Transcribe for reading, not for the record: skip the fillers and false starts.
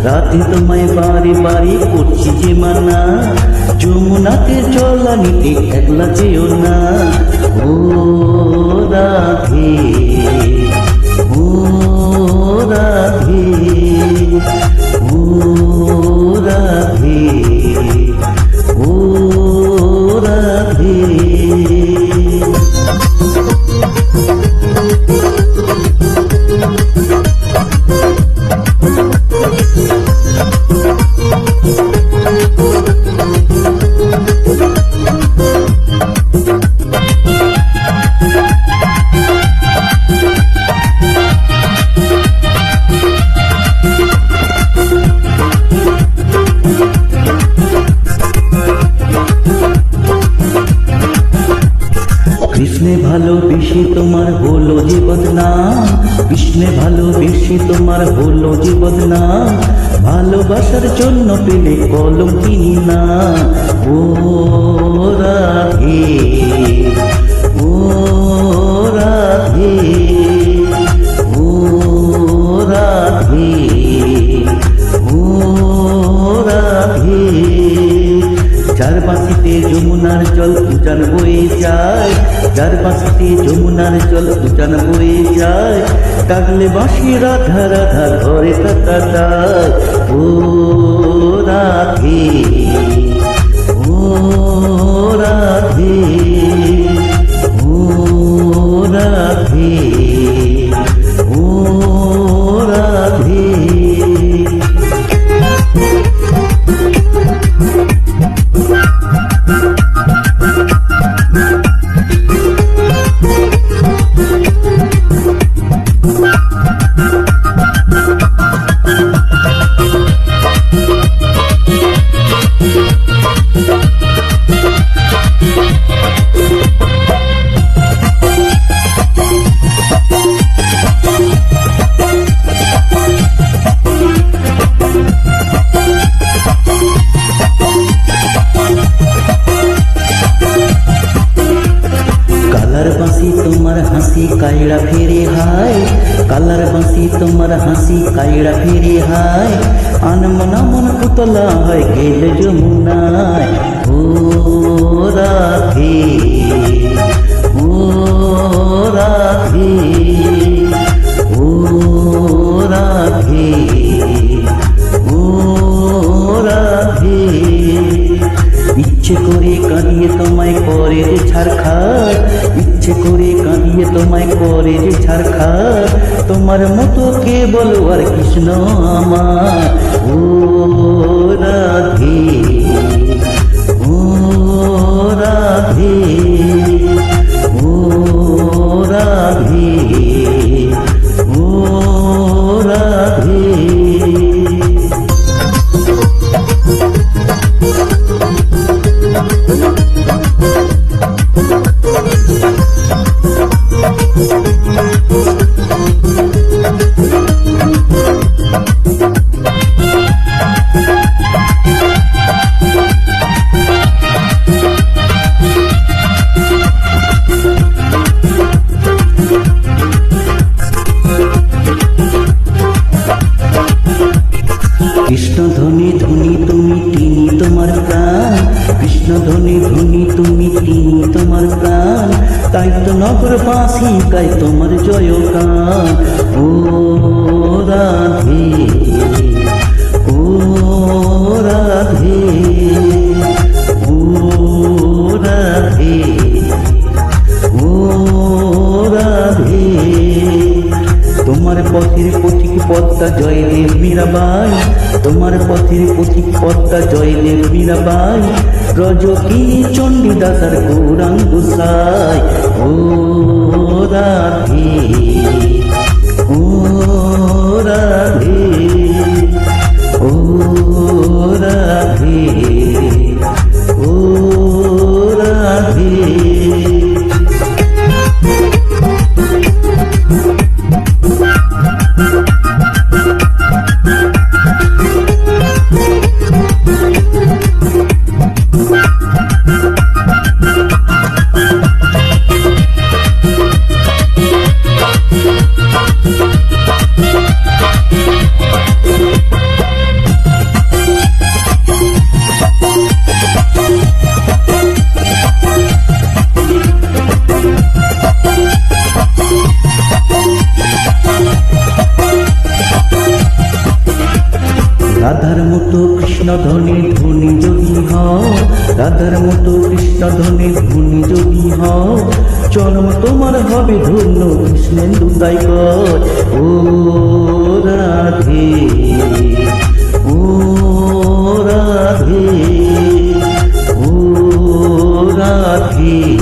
রাতে তোমায় বারে বারে করছি যে মানা, যমুনাতে চলা নিতে একলা যেও না। ও রাধে, ও রাধে, ও রাধে, ও রাধে। কৃষ্ণে ভালোবেসে তোমার হলো যে বদনাম, কৃষ্ণে ভালোবেসে তোমার হলো যে বদনাম, ভালোবাসার জন্য পেলে কলম কিনি না। ও রাধে, ও রাধে, ও রাধে, ও রাধে। যার বাঁশিতে যমুনার জল উজান বয়ে যায়, যার বাঁশিতে যমুনার জল উজান বয়ে যায়, ডাকলে বাঁশি রাধা রাধা ঘরে থাকা যায়। ও রাধে, ও রাধে, ও রাধে, ও রাধে। তোমার হাসি কাইড়া ফিরে হায়, কালার বাঁশি তোমার হাসি কাইড়া ফিরে হায়, আনমনা মন পুতলা হয় গেল যমুনায়। ও রাধে, ও রাধে, ও রাধে, ও রাধে। ইচ্ছে করে কাঁদিয়ে তোমায় করে যে ছাড়খাড়, ইচ্ছে করে কাঁদিয়ে তোমায় করে যে ছাড়খাড়, তোমার মতো কে বলো আর কৃষ্ণ আমার। ও রাধে, ও রাধে, ও রাধে, ও রাধে। কৃষ্ণ ধ্বনি ধ্বনি তুমি তিনি তোমার প্রাণ, কৃষ্ণ ধ্বনি ধ্বনি তুমি তিনি তোমার প্রাণ, তাই তো নগর বাঁশি গাই তোমার জয়গান। ও রাধে, ও রাধে, ও রাধে, ও রাধে। তোমার পথের পথিক পদ্মা জয়দেব মীরাবাই, তোমার পথের পথিক পদ্মা জয়দেব মীরাবাই, রজকিনী চণ্ডীদাসার গৌরাঙ্গ সাই। ও রাধে, ও রাধে, ও রাধে, ও রাধে। জন্ম তোমার হবে ধন্য কৃষ্ণেন্দু তাই কর। ও রাধে, ও রাধে, ও রাধে।